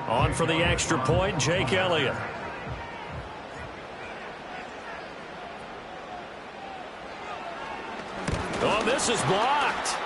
On for the extra point, Jake Elliott. Oh, this is blocked.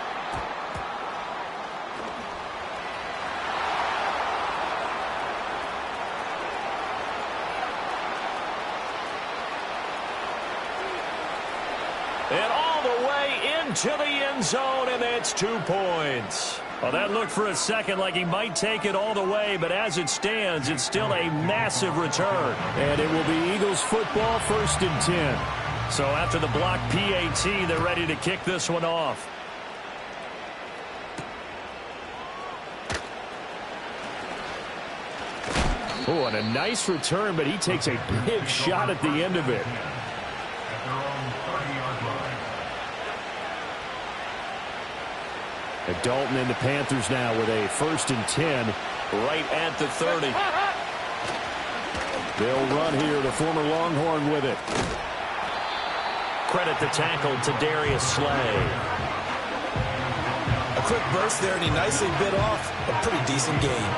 And all the way into the end zone, and it's 2 points. Well, that looked for a second like he might take it all the way, but as it stands, it's still a massive return. And it will be Eagles football, 1st and 10. So after the block PAT, they're ready to kick this one off. Oh, and a nice return, but he takes a big shot at the end of it. And Dalton and the Panthers now with a 1st and 10 right at the 30. They'll run here, the former Longhorn with it. Credit the tackle to Darius Slay. A quick burst there, and he nicely bit off a pretty decent gain.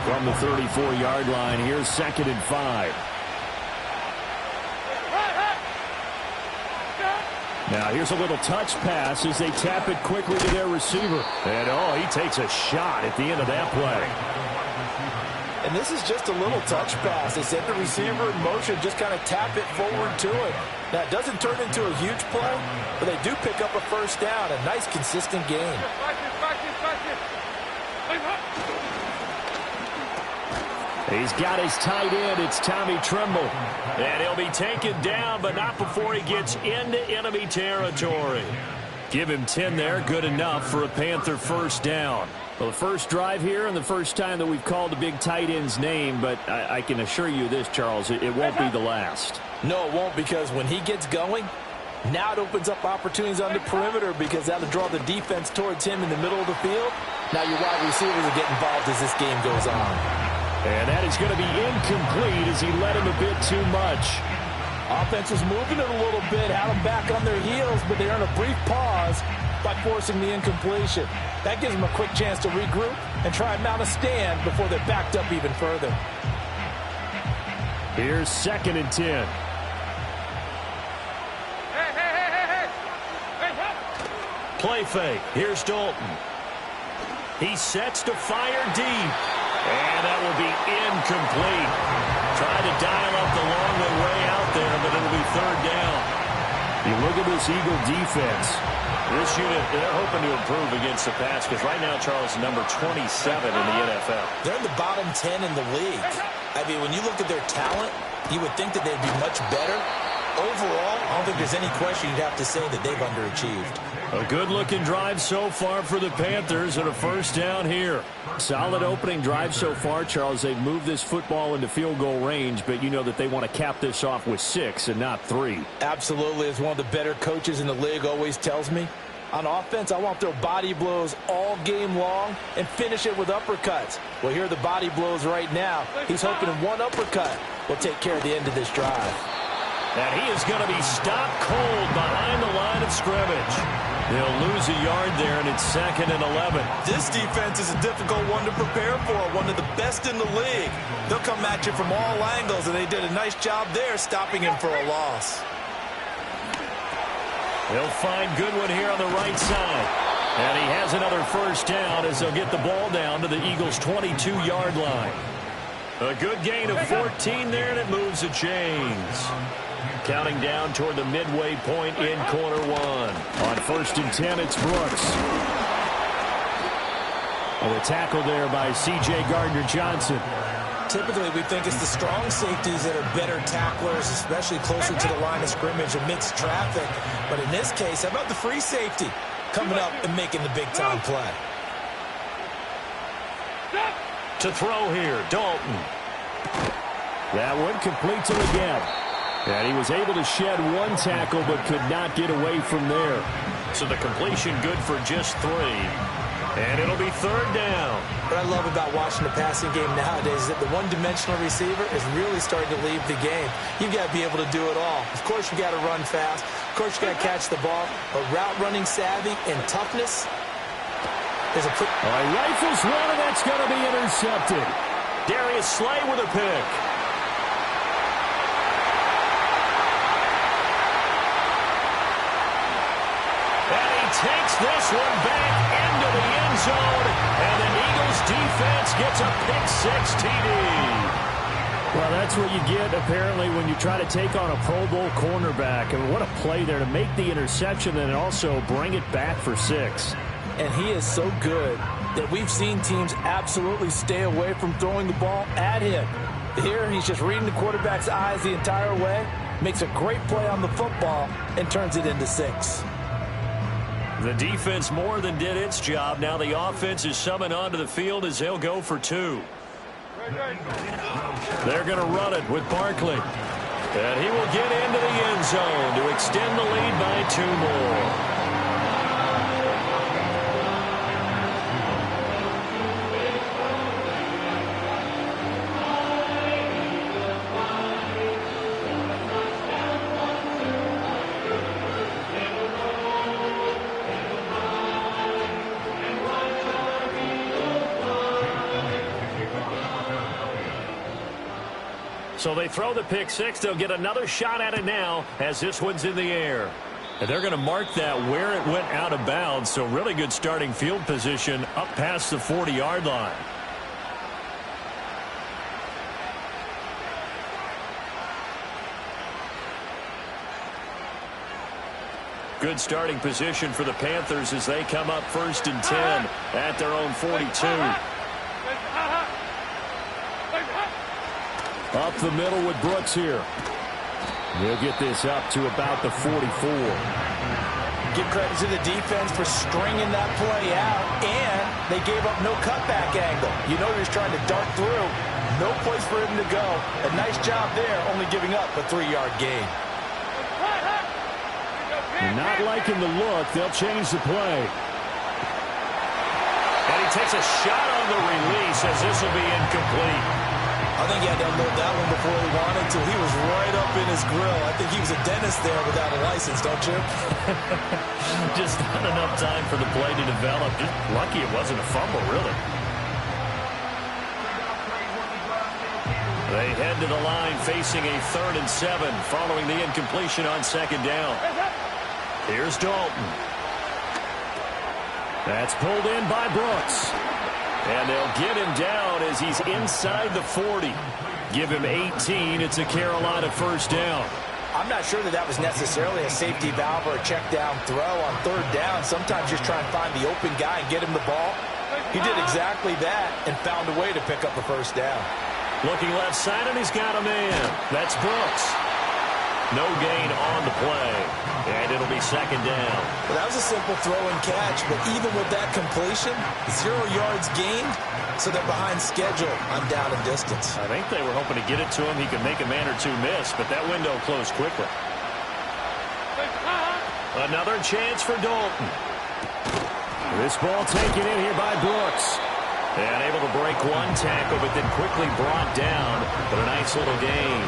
From the 34-yard line, here's 2nd and 5. Now here's a little touch pass as they tap it quickly to their receiver. And oh, he takes a shot at the end of that play. And this is just a little touch pass. They send the receiver in motion, just kind of tap it forward to him. Now, it doesn't turn into a huge play, but they do pick up a 1st down. A nice, consistent gain. He's got his tight end. It's Tommy Tremble. And he'll be taken down, but not before he gets into enemy territory. Give him 10 there. Good enough for a Panther 1st down. Well, the first drive here and the first time that we've called the big tight end's name, but I can assure you this, Charles, it won't be the last. No, it won't, because when he gets going, now it opens up opportunities on the perimeter because that'll draw the defense towards him in the middle of the field. Now your wide receivers will get involved as this game goes on. And that is going to be incomplete as he led him a bit too much. Offense is moving it a little bit, had them back on their heels, but they earn a brief pause by forcing the incompletion. That gives them a quick chance to regroup and try and mount a stand before they're backed up even further. Here's 2nd and 10. Play fake. Here's Dalton. He sets to fire deep. And that will be incomplete. Trying to dial up the long way out there, but it'll be 3rd down. You look at this Eagle defense. This unit, they're hoping to improve against the pass because right now, Charles, number 27 in the NFL. They're in the bottom 10 in the league. I mean, when you look at their talent, you would think that they'd be much better. Overall, I don't think there's any question you'd have to say that they've underachieved. A good-looking drive so far for the Panthers and a 1st down here. Solid opening drive so far, Charles. They've moved this football into field goal range, but you know that they want to cap this off with 6 and not 3. Absolutely. As one of the better coaches in the league always tells me, on offense, I want their body blows all game long and finish it with uppercuts. Well, here are the body blows right now. He's hoping one uppercut will take care of the end of this drive. And he is going to be stopped cold behind the line of scrimmage. They'll lose a yard there, and it's 2nd and 11. This defense is a difficult one to prepare for, one of the best in the league. They'll come at you from all angles, and they did a nice job there stopping him for a loss. They'll find Goodwin here on the right side. And he has another 1st down as they'll get the ball down to the Eagles' 22-yard line. A good gain of 14 there, and it moves the chains. Counting down toward the midway point in quarter 1. On 1st and 10, it's Brooks. And a tackle there by C.J. Gardner-Johnson. Typically, we think it's the strong safeties that are better tacklers, especially closer to the line of scrimmage amidst traffic. But in this case, how about the free safety coming up and making the big-time play? To throw here, Dalton. That one completes him again. And he was able to shed one tackle but could not get away from there. So the completion good for just 3. And it'll be 3rd down. What I love about watching the passing game nowadays is that the one-dimensional receiver is really starting to leave the game. You've got to be able to do it all. Of course, you've got to run fast. Of course, you've got to catch the ball. But route running savvy and toughness, is a rifles one, and that's going to be intercepted. Darius Slay with a pick. And he takes this one back into the end zone, and the Eagles defense gets a pick-6 TD. Well, that's what you get, apparently, when you try to take on a Pro Bowl cornerback. And what a play there to make the interception and also bring it back for 6. And he is so good that we've seen teams absolutely stay away from throwing the ball at him. Here, he's just reading the quarterback's eyes the entire way, makes a great play on the football, and turns it into 6. The defense more than did its job. Now the offense is summoned onto the field as they'll go for 2. They're going to run it with Barkley. And he will get into the end zone to extend the lead by 2 more. So they throw the pick-6. They'll get another shot at it now as this one's in the air. And they're going to mark that where it went out of bounds. So really good starting field position up past the 40-yard line. Good starting position for the Panthers as they come up 1st and 10 at their own 42. Up the middle with Brooks here. He'll get this up to about the 44. Give credit to the defense for stringing that play out, and they gave up no cutback angle. You know he was trying to dart through. No place for him to go. A nice job there, only giving up a 3-yard gain. Not liking the look. They'll change the play. And he takes a shot on the release as this will be incomplete. I think he had to unload that one before he wanted to. He was right up in his grill. I think he was a dentist there without a license, don't you? Just not enough time for the play to develop. Just lucky it wasn't a fumble, really. They head to the line facing a 3rd and 7 following the incompletion on 2nd down. Here's Dalton. That's pulled in by Brooks. And they'll get him down as he's inside the 40. Give him 18. It's a Carolina 1st down. I'm not sure that was necessarily a safety valve or a check down throw on 3rd down. Sometimes just try and find the open guy and get him the ball. He did exactly that and found a way to pick up a 1st down. Looking left side, and he's got a man. That's Brooks. No gain on the play. And it'll be 2nd down. Well, that was a simple throw and catch, but even with that completion, 0 yards gained, so they're behind schedule on down and distance. I think they were hoping to get it to him. He could make a man or 2 miss, but that window closed quickly. Another chance for Dalton. This ball taken in here by Brooks. And able to break one tackle, but then quickly brought down. But a nice little gain.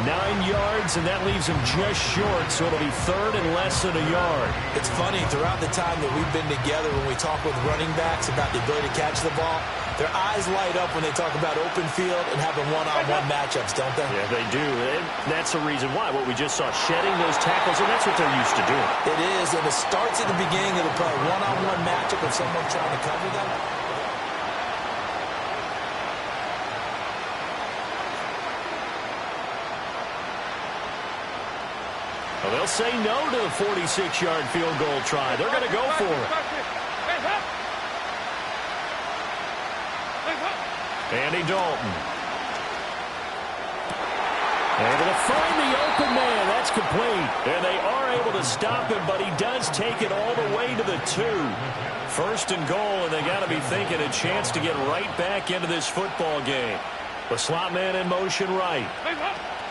9 yards, and that leaves him just short, so it'll be 3rd and less than a yard. It's funny, throughout the time that we've been together, when we talk with running backs about the ability to catch the ball, their eyes light up when they talk about open field and having one-on-one matchups, don't they? Yeah, they do. And that's the reason why. What we just saw, shedding those tackles, and that's what they're used to doing. It is, and it starts at the beginning of the play. One-on-one matchup of someone trying to cover them. Well, they'll say no to the 46-yard field goal try. They're going to go for it. Andy Dalton. Able to find the open man. That's complete. And they are able to stop him, but he does take it all the way to the 2. 1st and goal, and they got to be thinking a chance to get right back into this football game. The slot man in motion right.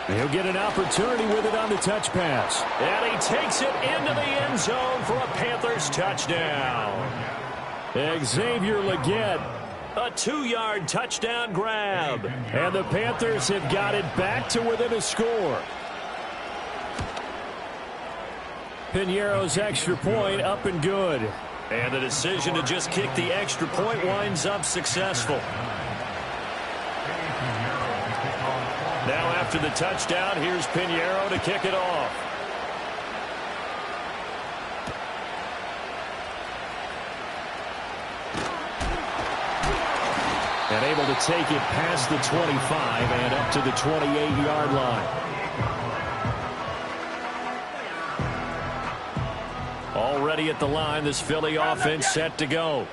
He'll get an opportunity with it on the touch pass. And he takes it into the end zone for a Panthers touchdown. Xavier Legette, a 2-yard touchdown grab. And the Panthers have got it back to within a score. Piñeiro's extra point up and good. And the decision to just kick the extra point winds up successful. Now after the touchdown, here's Pinheiro to kick it off. And able to take it past the 25 and up to the 28-yard line. Already at the line, this Philly offense set to go.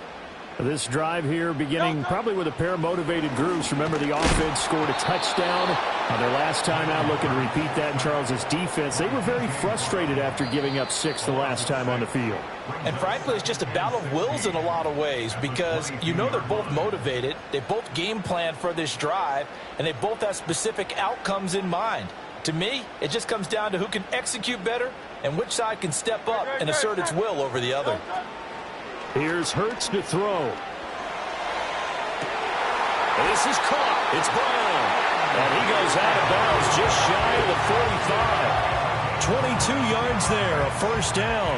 This drive here beginning probably with a pair of motivated groups. Remember, the offense scored a touchdown on their last time out. Looking to repeat that in Charles's defense. They were very frustrated after giving up 6 the last time on the field. And frankly, it's just a battle of wills in a lot of ways, because you know they're both motivated. They both game plan for this drive, and they both have specific outcomes in mind. To me, it just comes down to who can execute better and which side can step up and assert its will over the other. Here's Hurts to throw. This is caught. It's Brown. And he goes out of bounds just shy of the 45. 22 yards there, a first down.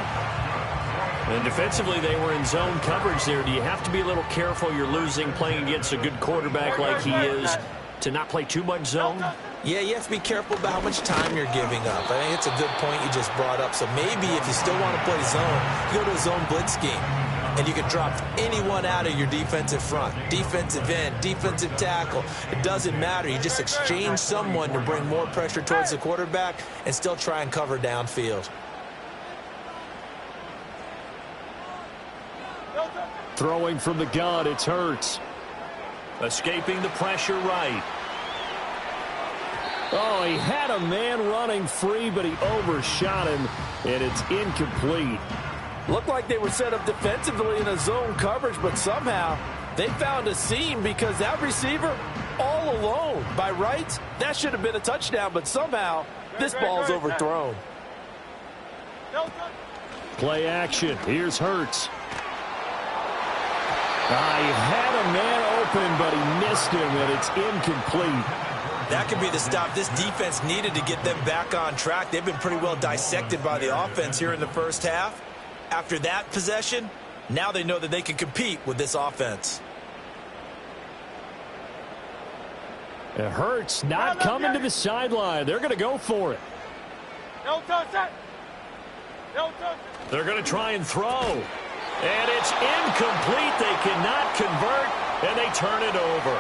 And defensively, they were in zone coverage there. Do you have to be a little careful? You're losing playing against a good quarterback like he is to not play too much zone? Yeah, you have to be careful about how much time you're giving up. I think it's a good point you just brought up. So maybe if you still want to play zone, you go to a zone blitz scheme. And you can drop anyone out of your defensive front. Defensive end, defensive tackle. It doesn't matter. You just exchange someone to bring more pressure towards the quarterback and still try and cover downfield. Throwing from the gun, it's Hurts. Escaping the pressure right. Oh, he had a man running free, but he overshot him, and it's incomplete. Looked like they were set up defensively in a zone coverage, but somehow they found a seam because that receiver all alone. By rights, that should have been a touchdown, but somehow this ball's overthrown. Play action. Here's Hurts. He had a man open, but he missed him, and it's incomplete. That could be the stop this defense needed to get them back on track. They've been pretty well dissected by the offense here in the first half. After that possession, now they know that they can compete with this offense. It hurts not coming to the sideline. They're going to go for it. They're going to try and throw. And it's incomplete. They cannot convert, and they turn it over.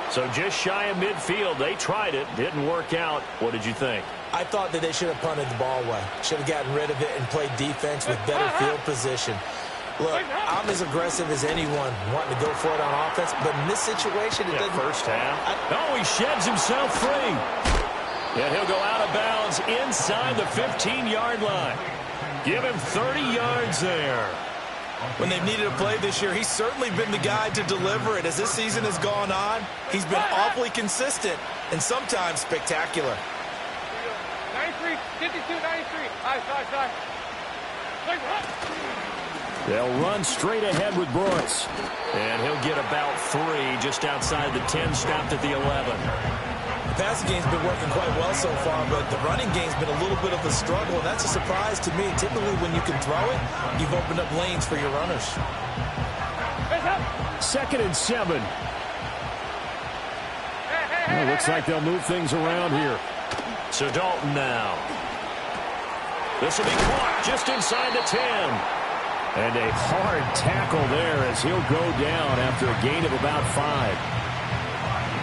So just shy of midfield. They tried it. Didn't work out. What did you think? I thought that they should have punted the ball away. Should have gotten rid of it and played defense with better field position. Look, I'm as aggressive as anyone wanting to go for it on offense, but in this situation, it doesn't. First half. He sheds himself free. And he'll go out of bounds inside the 15-yard line. Give him 30 yards there. When they've needed a play this year, he's certainly been the guy to deliver it. As this season has gone on, he's been awfully consistent and sometimes spectacular. 93, 52, 93. They'll run straight ahead with Brooks. And he'll get about 3 just outside the 10, stopped at the 11. The passing game's been working quite well so far, but the running game's been a little bit of a struggle, and that's a surprise to me. Typically, when you can throw it, you've opened up lanes for your runners. 2nd and 7. Well, looks like they'll move things around here. So Dalton now. This will be caught just inside the 10. And a hard tackle there as he'll go down after a gain of about 5.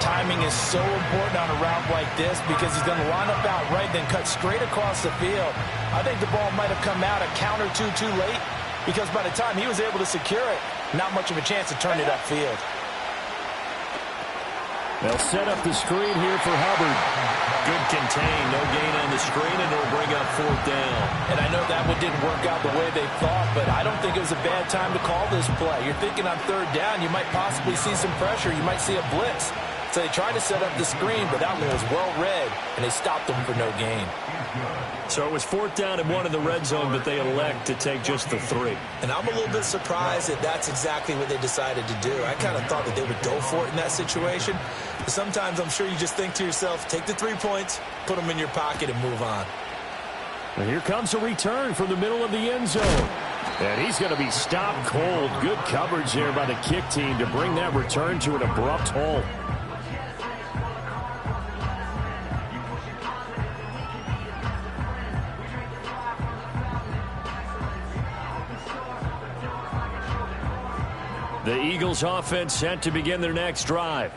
Timing is so important on a route like this because he's going to line up out right, then cut straight across the field. I think the ball might have come out a count or two too late because by the time he was able to secure it, not much of a chance to turn it upfield. They'll set up the screen here for Hubbard. Good contain, no gain on the screen, and it'll bring up 4th down. And I know that one didn't work out the way they thought, but I don't think it was a bad time to call this play. You're thinking on 3rd down, you might possibly see some pressure. You might see a blitz. So they tried to set up the screen, but that one was well read, and they stopped them for no gain. So it was 4th down and 1 in the red zone, but they elect to take just the 3. And I'm a little bit surprised that that's exactly what they decided to do. I kind of thought that they would go for it in that situation. But sometimes I'm sure you just think to yourself, take the 3 points, put them in your pocket, and move on. And here comes a return from the middle of the end zone. And he's going to be stopped cold. Good coverage there by the kick team to bring that return to an abrupt halt. The Eagles offense set to begin their next drive.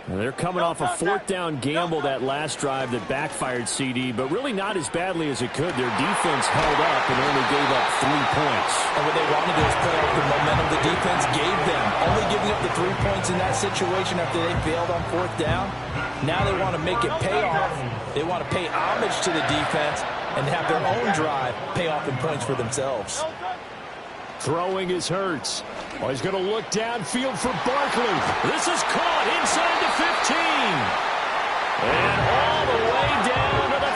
They're coming off a fourth down gamble that last drive that backfired CD, but really not as badly as it could. Their defense held up and only gave up 3 points. And what they wanted was play off the momentum the defense gave them. Only giving up the 3 points in that situation after they failed on fourth down. Now they want to make it pay off. They want to pay homage to the defense and have their own drive pay off in points for themselves. Throwing is Hurts. Oh, he's going to look downfield for Barkley. This is caught inside the 15. And all the way down to the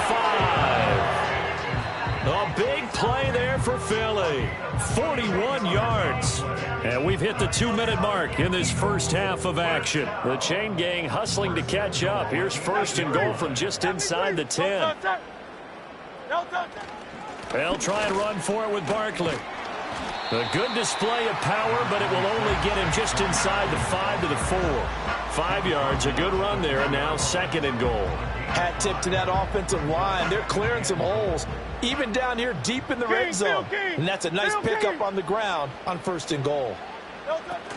5. A big play there for Philly. 41 yards. And we've hit the 2-minute mark in this first half of action. The chain gang hustling to catch up. Here's first and goal from just inside the 10. They'll try and run for it with Barkley. A good display of power, but it will only get him just inside the 5 to the 4. 5 yards, a good run there, and now second and goal. Hat tip to that offensive line. They're clearing some holes, even down here deep in the red zone. And that's a nice pickup on the ground on first and goal.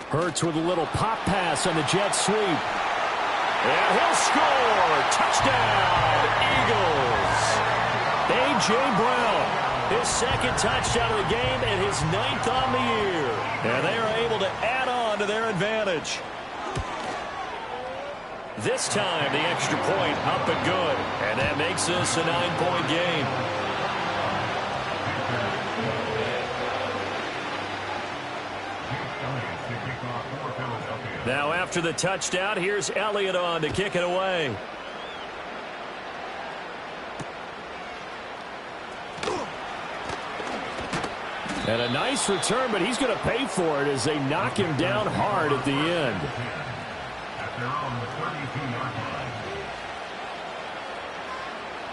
Hurts with a little pop pass on the jet sweep. And he'll score. Touchdown, Eagles. A.J. Brown. His second touchdown of the game and his 9th on the year. And they are able to add on to their advantage. This time, the extra point up and good. And that makes this a 9-point game. Now, after the touchdown, here's Elliott on to kick it away. And a nice return, but he's going to pay for it as they knock him down hard at the end.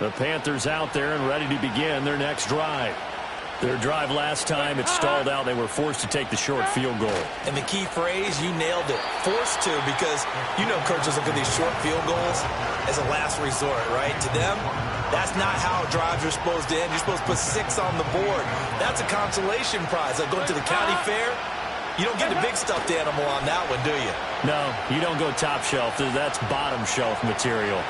The Panthers out there and ready to begin their next drive. Their drive last time, it stalled out. They were forced to take the short field goal. And the key phrase, you nailed it. Forced to, because you know coaches look at these short field goals as a last resort, right? To them, that's not how drives are supposed to end. You're supposed to put 6 on the board. That's a consolation prize. Like going to the county fair, you don't get the big stuffed animal on that one, do you? No, you don't go top shelf. That's bottom shelf material.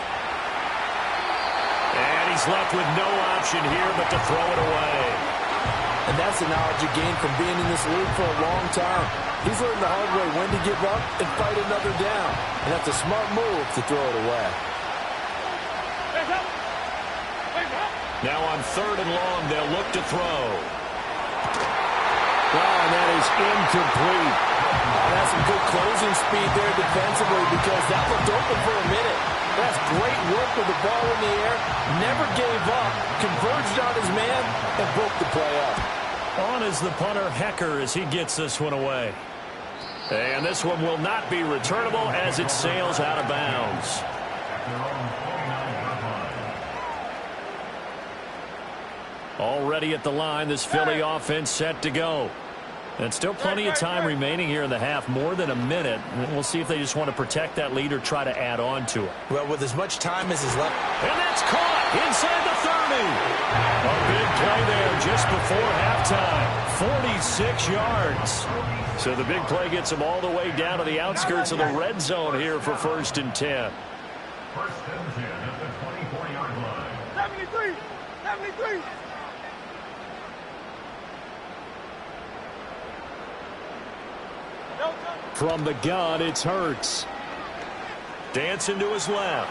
And he's left with no option here but to throw it away. And that's the knowledge you gain from being in this league for a long time. He's learned the hard way when to give up and fight another down. And that's a smart move to throw it away. Now on 3rd and long, they'll look to throw. And that is incomplete. That's some good closing speed there defensively because that looked open for a minute. That's great work with the ball in the air. Never gave up. Converged on his man and broke the play up. On is the punter, Hecker, as he gets this one away. And this one will not be returnable as it sails out of bounds. Already at the line, this Philly offense set to go. And still plenty of time remaining here in the half, more than a minute. And we'll see if they just want to protect that lead or try to add on to it. Well, with as much time as is left. And that's caught inside the 30. A big play there just before halftime. 46 yards. So the big play gets them all the way down to the outskirts of the red zone here for 1st and 10. First and 10 at the 24-yard line. 73! 73! From the gun, it's Hurts. Dancing to his left.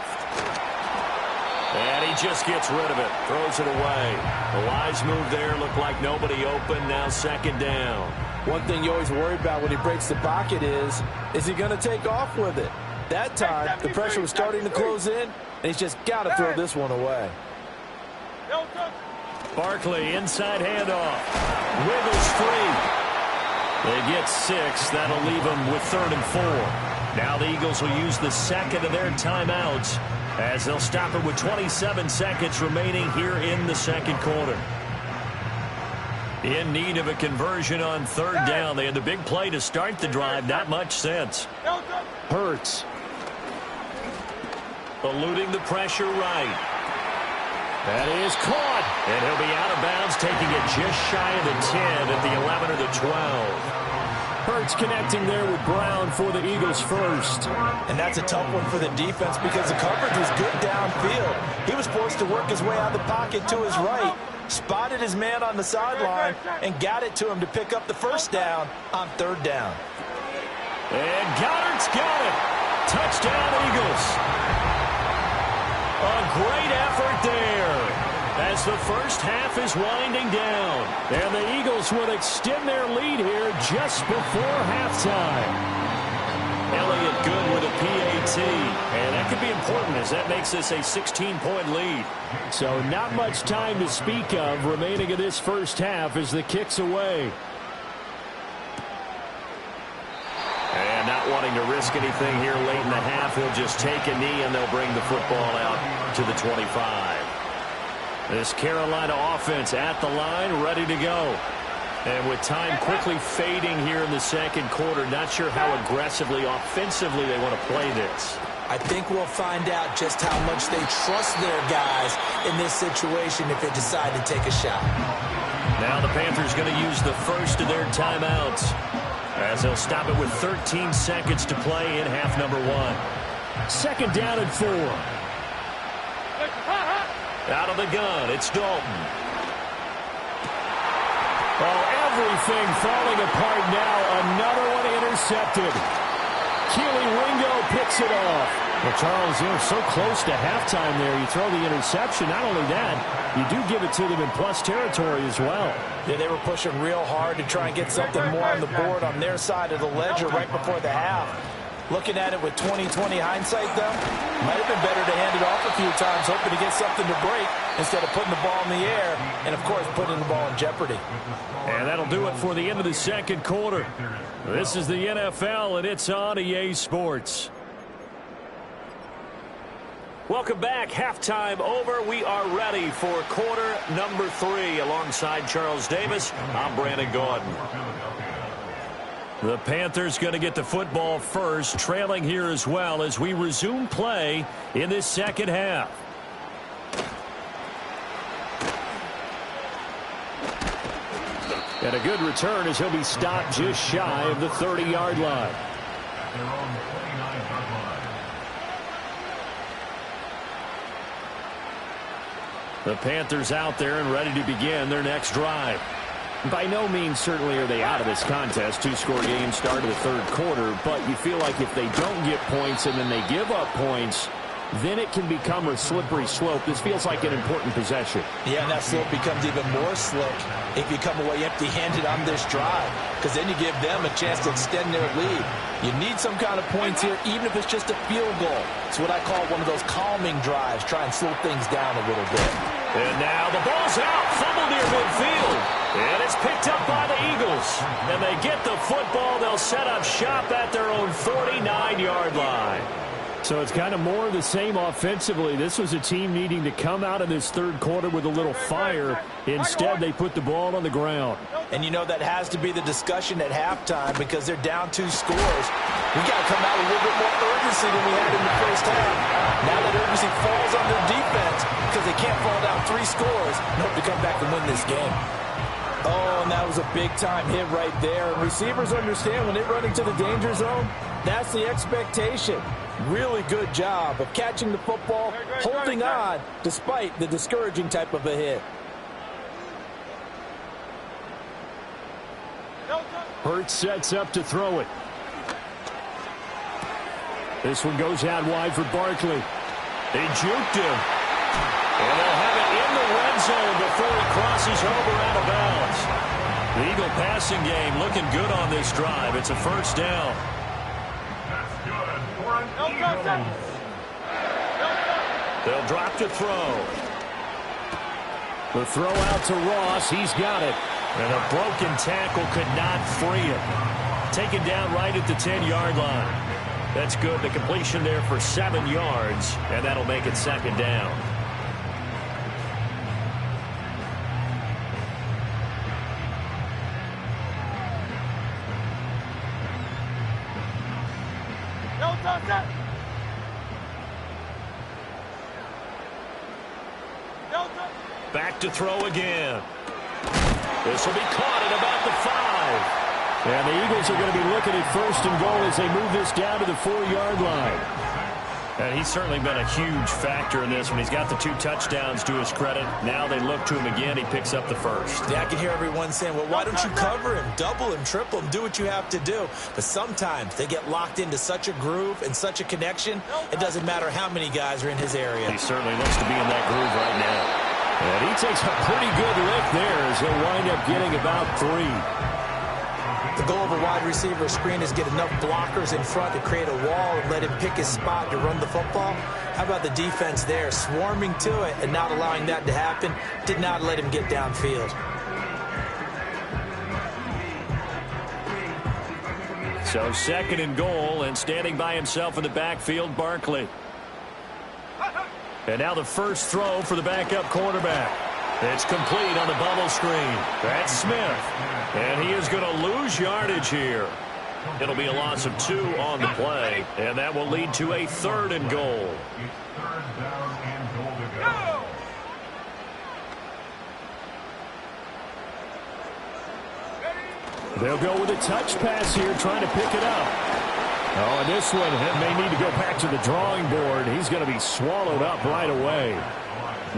And he just gets rid of it. Throws it away. The wise move there. Looked like nobody open. Now 2nd down. One thing you always worry about when he breaks the pocket is he going to take off with it? That time, the pressure was starting to close in, and he's just got to throw this one away. Barkley, inside handoff. Wiggles free. They get 6. That'll leave them with 3rd and 4. Now the Eagles will use the second of their timeouts as they'll stop it with 27 seconds remaining here in the second quarter. In need of a conversion on third down. They had the big play to start the drive. Not much sense. Hurts. Eluding the pressure right. That is caught. And he'll be out of bounds, taking it just shy of the 10 at the 11 or the 12. Hurts connecting there with Brown for the Eagles first. And that's a tough one for the defense because the coverage was good downfield. He was forced to work his way out of the pocket to his right, spotted his man on the sideline, and got it to him to pick up the first down on third down. And Goddard's got it. Touchdown, Eagles. A great effort there as the first half is winding down. And the Eagles will extend their lead here just before halftime. Elliott good with a PAT. And that could be important as that makes this a 16-point lead. So not much time to speak of remaining in this first half as the kick's away. And not wanting to risk anything here late in the half, he'll just take a knee and they'll bring the football out to the 25. This Carolina offense at the line, ready to go. And with time quickly fading here in the second quarter, not sure how aggressively, offensively they want to play this. I think we'll find out just how much they trust their guys in this situation if they decide to take a shot. Now the Panthers going to use the first of their timeouts as they'll stop it with 13 seconds to play in half number 1. Second down and 4. Out of the gun, it's Dalton. Oh, everything falling apart now. Another one intercepted. Keely Ringo picks it off. Well, Charles, you're so close to halftime there. You throw the interception. Not only that, you do give it to them in plus territory as well. Yeah, they were pushing real hard to try and get something more on the board on their side of the ledger right before the half. Looking at it with 20/20 hindsight, though, might have been better to hand it off a few times, hoping to get something to break instead of putting the ball in the air and, of course, putting the ball in jeopardy. And that'll do it for the end of the second quarter. This is the NFL, and it's on EA Sports. Welcome back. Halftime over. We are ready for quarter number 3. Alongside Charles Davis, I'm Brandon Gaudin. The Panthers going to get the football first, trailing here as well as we resume play in this second half. And a good return as he'll be stopped just shy of the 30-yard line. The Panthers out there and ready to begin their next drive. By no means certainly are they out of this contest. 2-score game start of the third quarter, but you feel like if they don't get points and then they give up points, then it can become a slippery slope. This feels like an important possession. Yeah, and that slope becomes even more slick if you come away empty-handed on this drive, because then you give them a chance to extend their lead. You need some kind of points here, even if it's just a field goal. It's what I call one of those calming drives. Try and slow things down a little bit. And now the ball's out, fumbled near midfield. And it's picked up by the Eagles. And they get the football. They'll set up shop at their own 49-yard line. So it's kind of more of the same offensively. This was a team needing to come out of this third quarter with a little fire. Instead, they put the ball on the ground. And you know that has to be the discussion at halftime because they're down 2 scores. We got to come out with a little bit more urgency than we had in the first half. Now that urgency falls on their defense because they can't fall down 3 scores and hope to come back and win this game. Oh, and that was a big-time hit right there. And receivers understand when they run into the danger zone, that's the expectation. Really good job of catching the football, holding on despite the discouraging type of a hit. Hurts sets up to throw it. This one goes out wide for Barkley. They juked him. And they'll have it in the red zone before he crosses over out of bounds. The Eagle passing game looking good on this drive. It's a first down. They'll drop to throw. The throw out to Ross. He's got it. And a broken tackle could not free him. Taken down right at the 10-yard line. That's good. The completion there for 7 yards. And that'll make it second down. Back to throw again. This will be caught at about the 5. And the Eagles are going to be looking at first and goal as they move this down to the 4-yard line. And he's certainly been a huge factor in this when he's got the 2 touchdowns to his credit. Now they look to him again. He picks up the first. Yeah, I can hear everyone saying, well, why don't you cover him, double him, triple him, do what you have to do. But sometimes they get locked into such a groove and such a connection, it doesn't matter how many guys are in his area. He certainly looks to be in that groove right now. And he takes a pretty good lift there as he'll wind up getting about 3. The goal of a wide receiver screen is get enough blockers in front to create a wall and let him pick his spot to run the football. How about the defense there, swarming to it and not allowing that to happen? Did not let him get downfield. So 2nd and goal, and standing by himself in the backfield, Barkley. And now the first throw for the backup quarterback. It's complete on the bubble screen. That's Smith. And he is going to lose yardage here. It'll be a loss of 2 on the play, and that will lead to a 3rd and goal. They'll go with a touch pass here, trying to pick it up. Oh, and this one may need to go back to the drawing board. He's going to be swallowed up right away.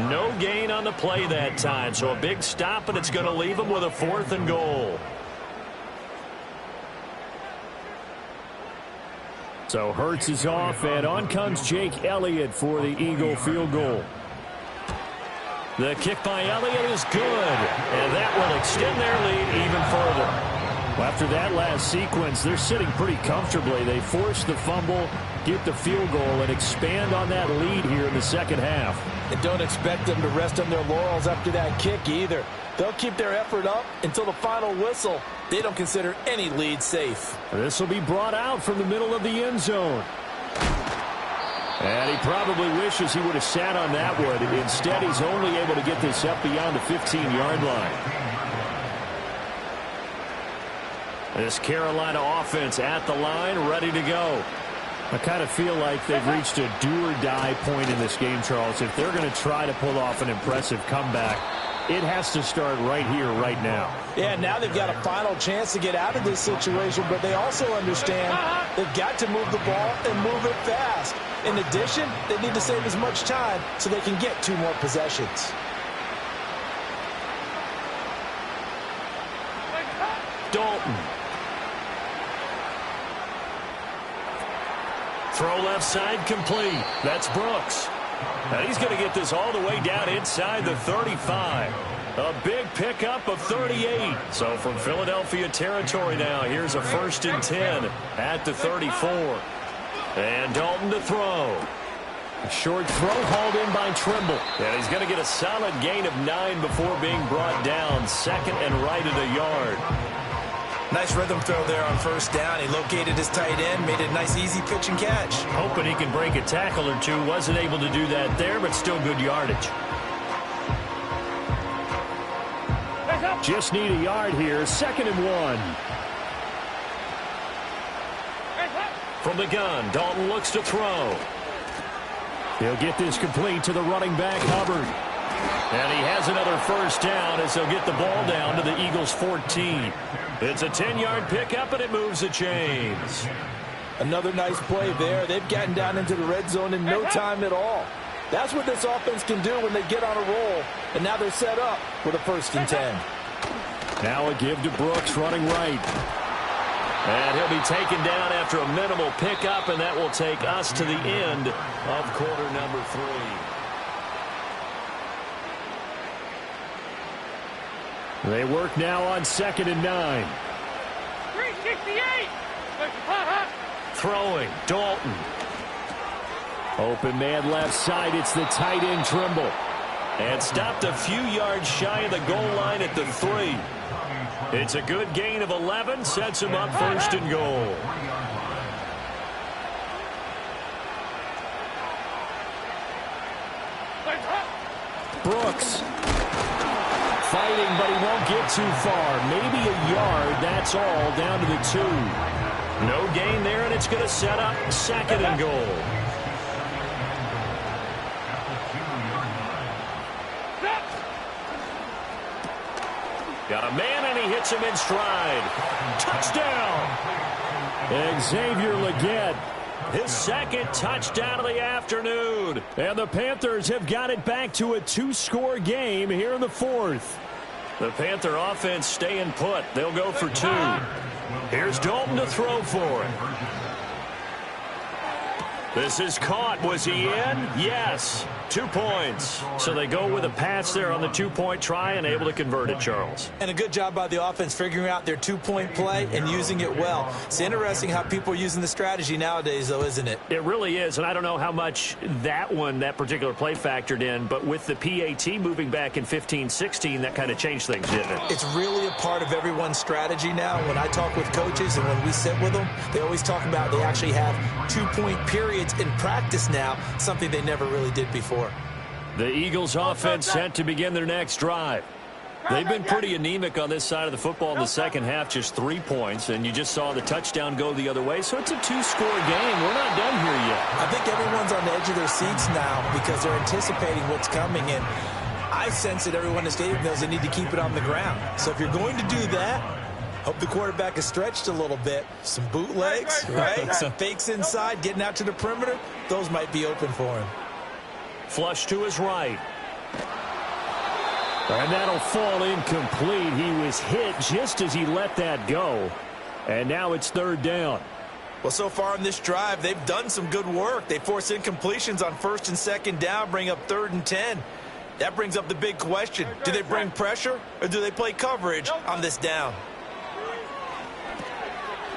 No gain on the play that time, so a big stop, and it's going to leave him with a 4th and goal. So Hurts is off, and on comes Jake Elliott for the Eagle field goal. The kick by Elliott is good, and that will extend their lead even further. Well, after that last sequence, they're sitting pretty comfortably. They force the fumble, get the field goal, and expand on that lead here in the second half. And don't expect them to rest on their laurels after that kick either. They'll keep their effort up until the final whistle. They don't consider any lead safe. This will be brought out from the middle of the end zone. And he probably wishes he would have sat on that one. Instead, he's only able to get this up beyond the 15-yard line. This Carolina offense at the line, ready to go. I kind of feel like they've reached a do-or-die point in this game, Charles. If they're going to try to pull off an impressive comeback, it has to start right here, right now. Yeah, now they've got a final chance to get out of this situation, but they also understand they've got to move the ball and move it fast. In addition, they need to save as much time so they can get 2 more possessions. Dalton. Throw left side complete. That's Brooks. And he's going to get this all the way down inside the 35. A big pickup of 38. So from Philadelphia territory now, here's a 1st and 10 at the 34. And Dalton to throw. A short throw hauled in by Trimble. And he's going to get a solid gain of 9 before being brought down. 2nd and right at a yard. Nice rhythm throw there on 1st down. He located his tight end, made it a nice easy pitch and catch. Hoping he can break a tackle or 2. Wasn't able to do that there, but still good yardage. Just need a yard here. 2nd and 1. From the gun, Dalton looks to throw. He'll get this complete to the running back, Hubbard. And he has another 1st down as he'll get the ball down to the Eagles' 14. It's a 10-yard pickup, and it moves the chains. Another nice play there. They've gotten down into the red zone in no time at all. That's what this offense can do when they get on a roll. And now they're set up for the 1st and 10. Now a give to Brooks running right. And he'll be taken down after a minimal pickup, and that will take us to the end of quarter number 3. They work now on 2nd and 9. 368. Throwing, Dalton. Open man left side. It's the tight end, Trimble. And stopped a few yards shy of the goal line at the 3. It's a good gain of 11. Sets him up 1st and goal. Brooks. Fighting, but he won't get too far. Maybe a yard, that's all, down to the 2. No gain there, and it's going to set up 2nd and goal. Got a man, and he hits him in stride. Touchdown! Xavier Legette. His 2nd touchdown of the afternoon. And the Panthers have got it back to a 2-score game here in the 4th. The Panther offense staying put. They'll go for 2. Here's Dalton to throw for it. This is caught. Was he in? Yes. 2 points. So they go with a pass there on the 2-point try and able to convert it, Charles. And a good job by the offense figuring out their 2-point play and using it well. It's interesting how people are using the strategy nowadays, though, isn't it? It really is, and I don't know how much that particular play factored in, but with the PAT moving back in 15-16, that kind of changed things, didn't it? It's really a part of everyone's strategy now. When I talk with coaches and when we sit with them, they always talk about they actually have 2-point periods in practice now, something they never really did before. The Eagles offense set to begin their next drive. They've been pretty anemic on this side of the football in the second half, just 3 points, and you just saw the touchdown go the other way, so it's a 2-score game. We're not done here yet. I think everyone's on the edge of their seats now because they're anticipating what's coming, and I sense that everyone in the stadium knows they need to keep it on the ground. So if you're going to do that, hope the quarterback is stretched a little bit. Some bootlegs, right? Some fakes inside, getting out to the perimeter. Those might be open for him. Flush to his right. And that'll fall incomplete. He was hit just as he let that go. And now it's 3rd down. Well, so far in this drive, they've done some good work. They force incompletions on 1st and 2nd down, bring up 3rd and 10. That brings up the big question. Do they bring pressure or do they play coverage on this down?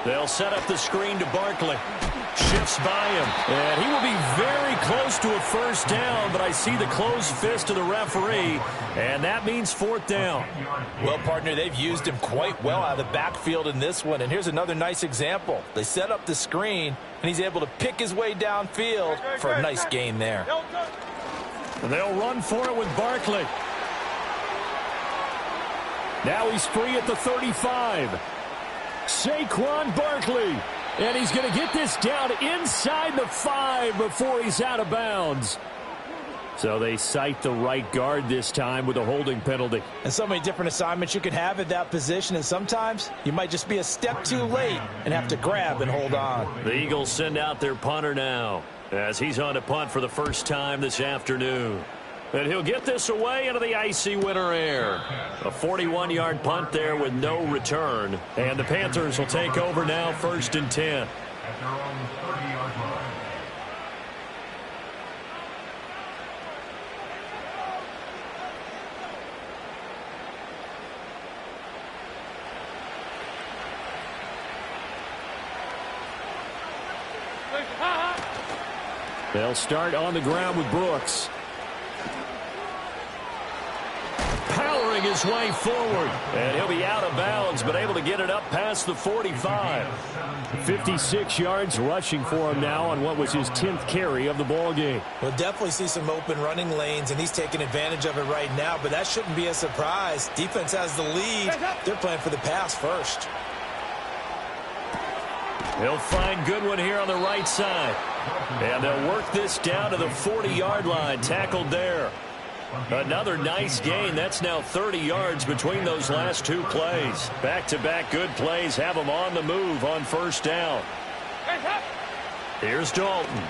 They'll set up the screen to Barkley. Shifts by him. And he will be very close to a 1st down, but I see the closed fist of the referee, and that means 4th down. Well, partner, they've used him quite well out of the backfield in this one, and here's another nice example. They set up the screen, and he's able to pick his way downfield for a nice gain there. And they'll run for it with Barkley. Now he's free at the 35. Saquon Barkley. And he's going to get this down inside the 5 before he's out of bounds. So they cite the right guard this time with a holding penalty. And so many different assignments you can have at that position, and sometimes you might just be a step too late and have to grab and hold on. The Eagles send out their punter now as he's on to punt for the first time this afternoon. And he'll get this away into the icy winter air. A 41-yard punt there with no return. And the Panthers will take over now, 1st and 10. At their own 30-yard line. They'll start on the ground with Brooks. Powering his way forward. And he'll be out of bounds, but able to get it up past the 45. 56 yards rushing for him now on what was his 10th carry of the ball game. We'll definitely see some open running lanes, and he's taking advantage of it right now, but that shouldn't be a surprise. Defense has the lead. They're playing for the pass first. He'll find Goodwin here on the right side. And they'll work this down to the 40-yard line. Tackled there. Another nice gain. That's now 30 yards between those last 2 plays. Back-to-back good plays have them on the move on 1st down. Here's Dalton.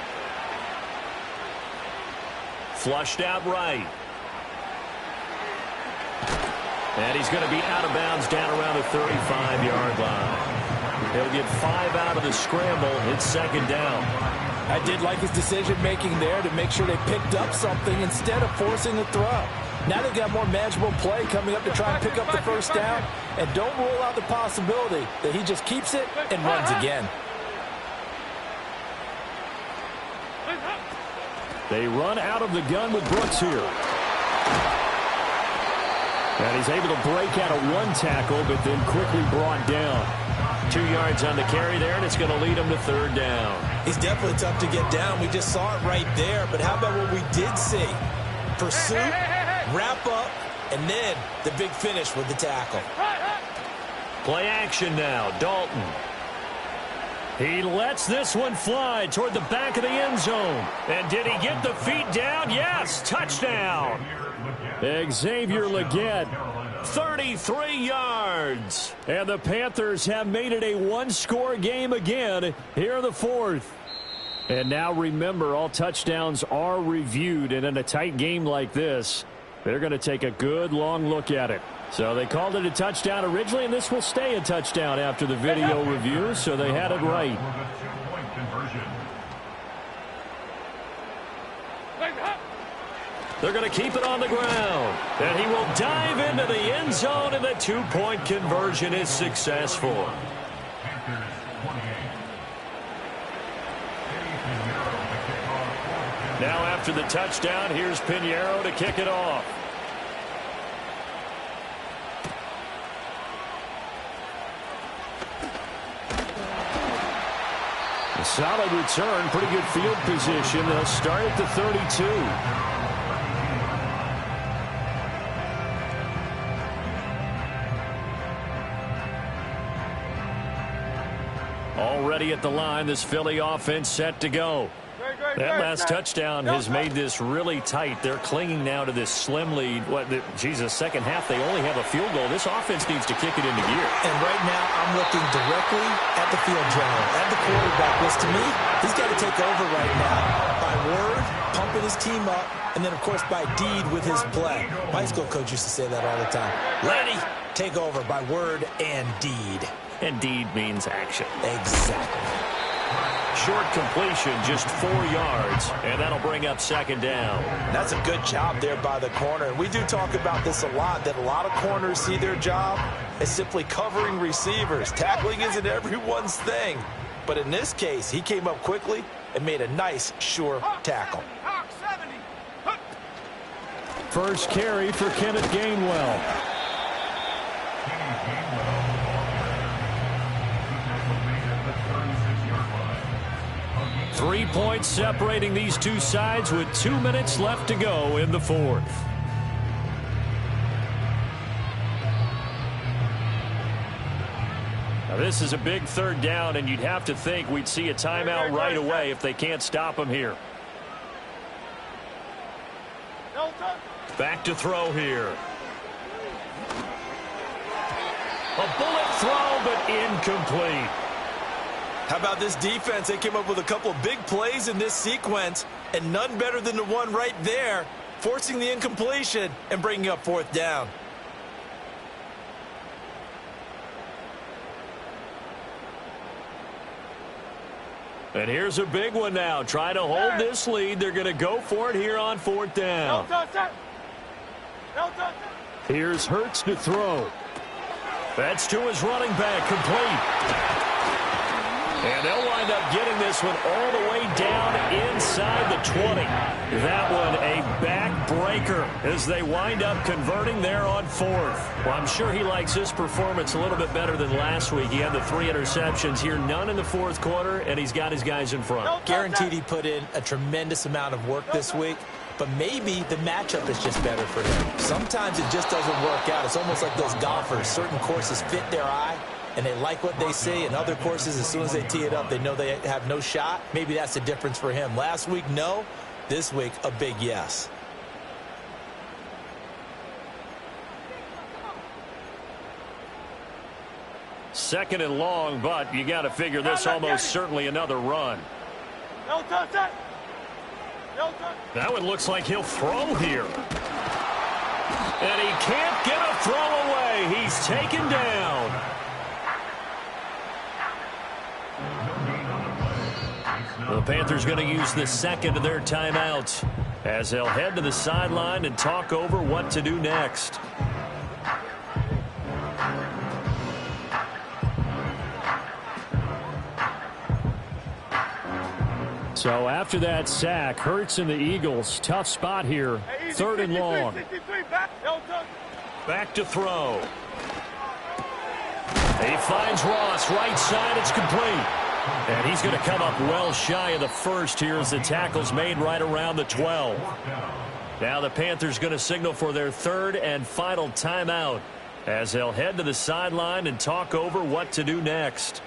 Flushed out right. And he's going to be out of bounds down around the 35-yard line. He'll get 5 out of the scramble. It's 2nd down. I did like his decision-making there to make sure they picked up something instead of forcing a throw. Now they've got more manageable play coming up to try and pick up the 1st down. And don't rule out the possibility that he just keeps it and runs again. They run out of the gun with Brooks here. And he's able to break out of 1 tackle, but then quickly brought down. 2 yards on the carry there, and it's going to lead him to 3rd down. He's definitely tough to get down. We just saw it right there. But how about what we did see? Pursuit, wrap up, and then the big finish with the tackle. Play action now. Dalton. He lets this one fly toward the back of the end zone. And did he get the feet down? Yes, touchdown. Xavier Legette. 33 yards. And the Panthers have made it a one-score game again here in the fourth. And now remember, all touchdowns are reviewed. And in a tight game like this, they're going to take a good long look at it. So they called it a touchdown originally, and this will stay a touchdown after the video review, so they had it right. They're going to keep it on the ground. And he will dive into the end zone, and the two-point conversion is successful. Now after the touchdown, here's Pinheiro to kick it off. A solid return, pretty good field position. They'll start at the 32. Already at the line, this Philly offense set to go. That last touchdown has made this really tight. They're clinging now to this slim lead. Second half, they only have a field goal. This offense needs to kick it into gear. And right now, I'm looking directly at the field general, at the quarterback, which to me, he's got to take over right now. By word, pumping his team up, and then, of course, by deed with his play. My high school coach used to say that all the time. Lenny, take over by word and deed. And deed means action. Exactly. Short completion, just 4 yards, and that'll bring up second down. That's a good job there by the corner. And we do talk about this a lot, that a lot of corners see their job as simply covering receivers. Tackling isn't everyone's thing. But in this case, he came up quickly and made a nice, sure tackle. First carry for Kenneth Gainwell. Three points separating these two sides with 2 minutes left to go in the fourth. Now this is a big third down, and you'd have to think we'd see a timeout right away if they can't stop him here. Back to throw here. A bullet throw, but incomplete. How about this defense? They came up with a couple of big plays in this sequence, and none better than the one right there, forcing the incompletion and bringing up fourth down. And here's a big one now. Try to hold this lead. They're going to go for it here on fourth down. Here's Hurts to throw. That's to his running back, complete. And they'll wind up getting this one all the way down inside the 20. That one a backbreaker as they wind up converting there on fourth. Well, I'm sure he likes his performance a little bit better than last week. He had the 3 interceptions here, none in the fourth quarter, and he's got his guys in front. Guaranteed he put in a tremendous amount of work this week, but maybe the matchup is just better for him. Sometimes it just doesn't work out. It's almost like those golfers. Certain courses fit their eye, and they like what they see. And other courses, as soon as they tee it up, they know they have no shot. Maybe that's the difference for him. Last week, no. This week, a big yes. Second and long, but you got to figure this almost certainly another run. That one looks like he'll throw here. And he can't get a throw away. He's taken down. The Panthers going to use the second of their timeouts as they'll head to the sideline and talk over what to do next. So after that sack, Hurts and the Eagles, tough spot here, third and long. Back to throw. He finds Ross, right side, it's complete. And he's going to come up well shy of the first here as the tackle's made right around the 12. Now the Panthers going to signal for their third and final timeout as they'll head to the sideline and talk over what to do next.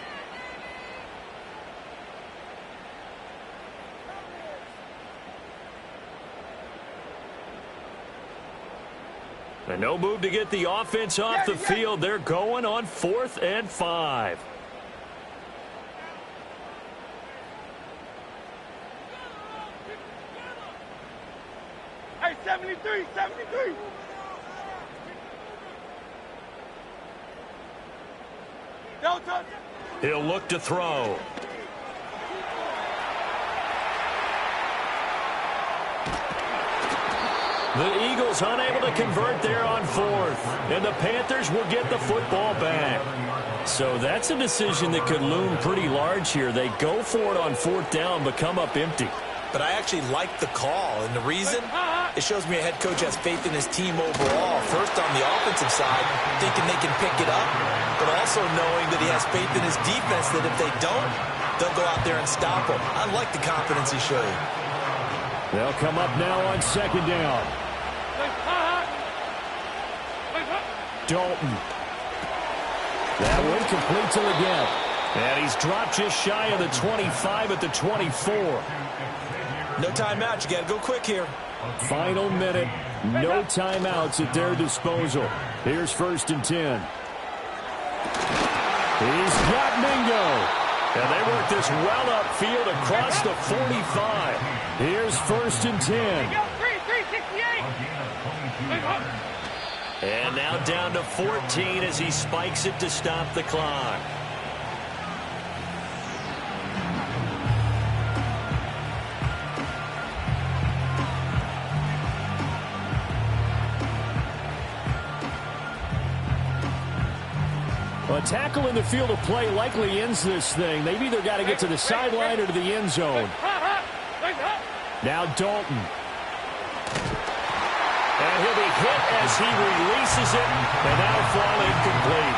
And no move to get the offense off the field. They're going on 4th and 5. Hey, 73, 73. Don't touch it. He'll look to throw. The Eagles unable to convert there on 4th. And the Panthers will get the football back. So that's a decision that could loom pretty large here. They go for it on 4th down, but come up empty. But I actually like the call, and the reason? It shows me a head coach has faith in his team overall. First on the offensive side, thinking they can pick it up, but also knowing that he has faith in his defense that if they don't, they'll go out there and stop them. I like the confidence he showed. They'll come up now on 2nd down. Dalton. That one complete to again. And he's dropped just shy of the 25 at the 24. No timeout. You got to go quick here. Final minute. No timeouts at their disposal. Here's 1st and 10. He's got Mingo. And they work this well upfield across the 45. Here's 1st and 10. 368. And now down to 14 as he spikes it to stop the clock. A tackle in the field of play likely ends this thing. They've either got to get to the sideline or to the end zone. Now Dalton. And he'll be hit as he releases it, and that'll fall incomplete.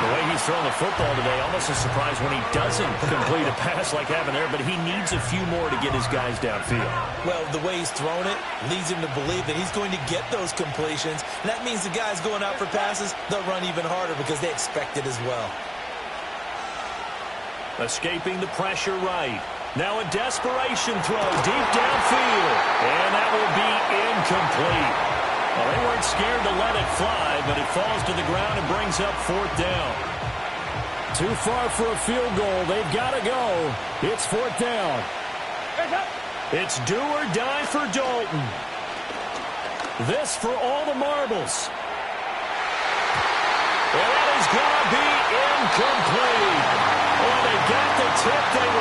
The way he's throwing the football today, almost a surprise when he doesn't complete a pass like having there, but he needs a few more to get his guys downfield. Well, the way he's thrown it leads him to believe that he's going to get those completions. And that means the guys going out for passes, they'll run even harder because they expect it as well. Escaping the pressure right. Now a desperation throw deep downfield. And that will be incomplete. Well, they weren't scared to let it fly, but it falls to the ground and brings up 4th down. Too far for a field goal. They've got to go. It's 4th down. It's do or die for Dalton. This for all the marbles. And that is going to be incomplete. Oh, they got the tip they